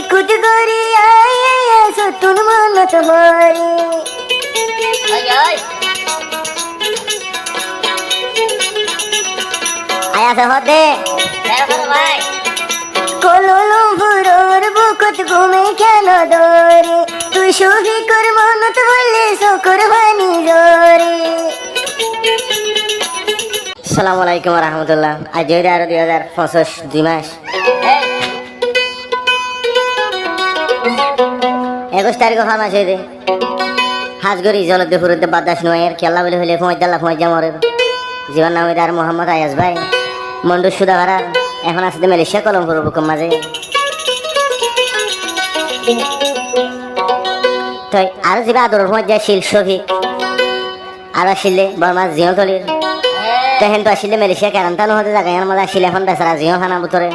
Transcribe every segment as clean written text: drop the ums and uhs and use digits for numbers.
চিকুট করি আয় আয় সতুন মনত ভরি আয়াস হতে কললম ফুরোর বুকত ঘুমে কেন দরে তুই শফিকর মনত বললে শকর ভানি জরে। আসসালামু আলাইকুম রহমতুল্লাহ। আজ 2025 2 মাস 21 তারিখ ফার্মাস হইতে হাজগরি জলদে ফুরতে বাদাস নয়ের কেল্লা বলে হইলে ফমাইজা মরের জীবন নাম হইতে আর মোহাম্মদ আয়াস ভাই মন্ডু সুদাহারা এখন আসতে মালয়েশিয়া কলমপুর বুকুম মাঝে তাই আর যাবে আদরের ফমাইজা শিল শফিক আর আসলে বর্মা জিও তলির তখন তো আসলে মালয়েশিয়া কারণটা নহতে জায়গায় আমার আসলে এখন বেচারা জিও খানা বুতরে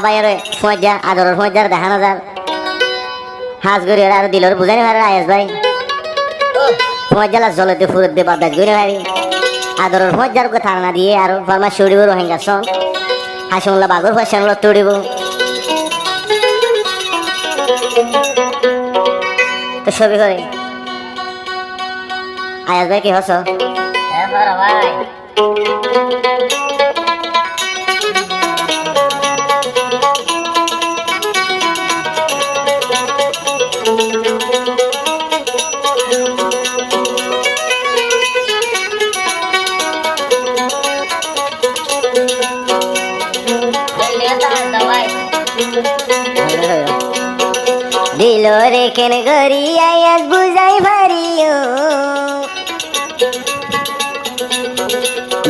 বাইরে ফমাইজা আদরের ফমাইজার দেখা না যার হাজগরি আর দিলর বুঝানি ভাই আয়াস ভাই ফমাইজালা জলতে ফুরত দে বাদাস গরি ভাই আদরের ফমাইজার কথা না দিয়ে আর ফরমা ছড়িব রোহিঙ্গা সন হাসিমুল্লাহ বাগর ফাশানল তড়িব তো সবই করে আয়াস ভাই কি হস ভাই দিলরে কেন গরি আয়াস বুঝাই ভারিও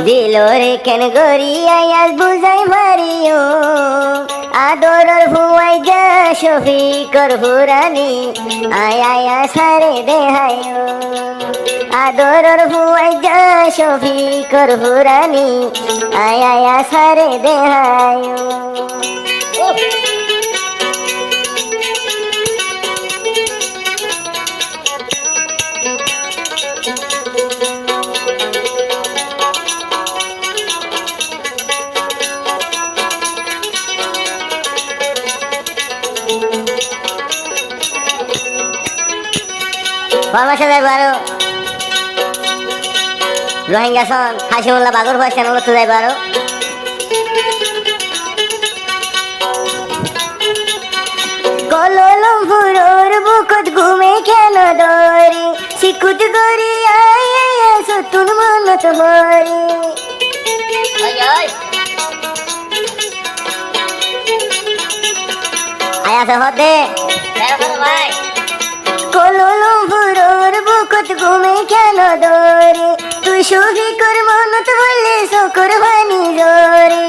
দিলরে কেন গরি আয়াস বুঝাই ভারিও আদরের ফুয়াই যা শফিকর ফুরানি আয় আয়াস হারে দেহায়ো আদরের ফুয়াই যা শফিকর ফুরানি আয় আয়াস হারে দেহায়ো। ফরমাশে যাইবারো রোহিঙ্গা সন হাসিমুল্লাহ বাগর ফাশানল তো যাইবারো কললম ফুরোর বুকত ঘুমে কেন দরে চিকুট করি আয় আয় সতুন মনত ভরি আয়াস হতে কললম ফুরোর বুকত ঘুমে কেন দরে তুই শফিকর মনত বললে শকর ভানি জরে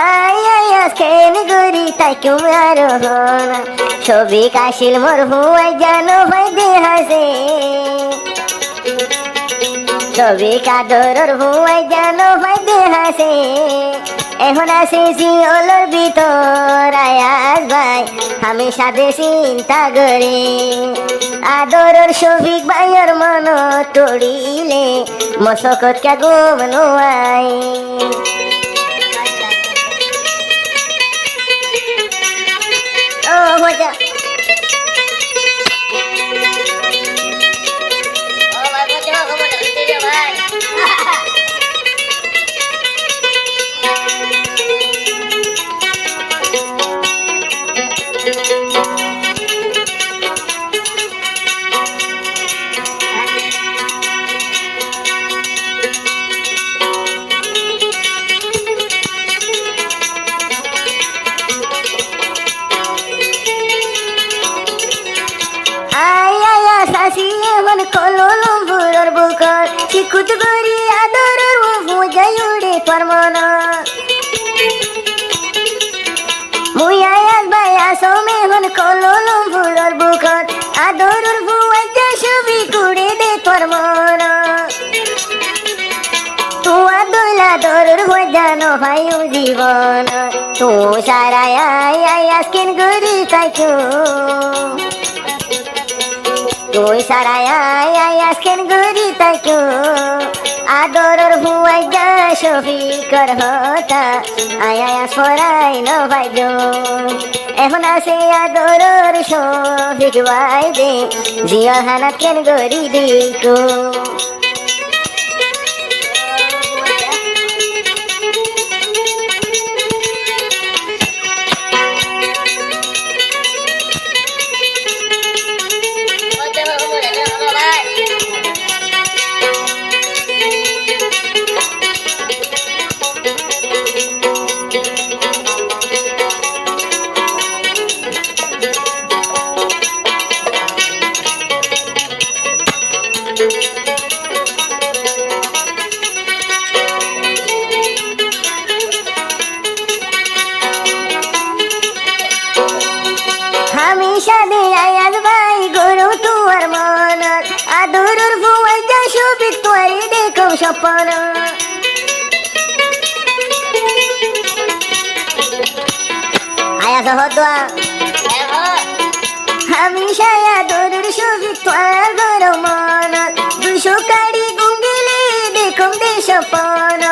আয় আয়াস কেন গরি তাই কেউ আরো না শফিক আসিল মোর হুয়াই জানো ভাই দেহাসে শফিক আদরের হুয়াই জানো ভাই দেহাসে এখন আসে জিওলর ভিতর আয়াস ভাই হামেশা দে চিন্তা করে আদরের শফিক ভাইয়ের মন তড়িলে মশকত কে ঘুম নোয়াই ও মজা কললম ফুরোর বুকর চিকুট করি আদরের ফুজাই উড়ে পারমনা মুই আয়াস ভাই আসমে হন কললম ফুরোর বুকর আদরের ফুয়াই যা ছবি কুড়ে দে পারমনা তু আদলা দরের হয়ে জানো ভাই জীবন তু সারা আয়াস কেন করি তাই তুই সারা আয়াস কেন গরি তাই আদরর হুয়াই যা শফিকর হতা আয়া সরাই ন ভাইজো এখন আছে আদরর শফিক ভাই দে জিয়া হানা কেন গরি দিকো হামেশা দে আয়াজ ভাই গরু তুয়ার মন আদরর ভুয়াই যা শফিক তোরে দেখো স্বপ্ন আয়াজ হদোয়া হামেশা আদরর শফিক তোর গরু মন দুশো কাড়ি গুঙ্গিলে দেখো দে স্বপ্ন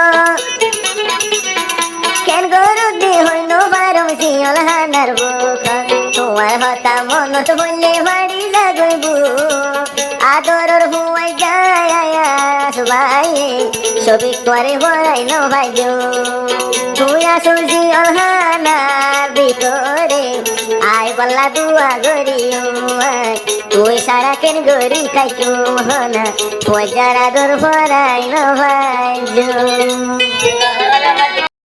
কেন গরু দে হইল বারো জিয়ল হানার বুকা তোমার হতা মনত বললে বাড়ি যাগইব আদরর হুয়াই যায় ভাই ছবি তোরে বড়াই ন ভাইজো তুই আসো জিয়ল হানার ভিতরে আয় বল্লা দুয়া গরিও তুই সারা কেন গরি খাইছো হনা পয়সার আদর ভরাই ন ভাইজো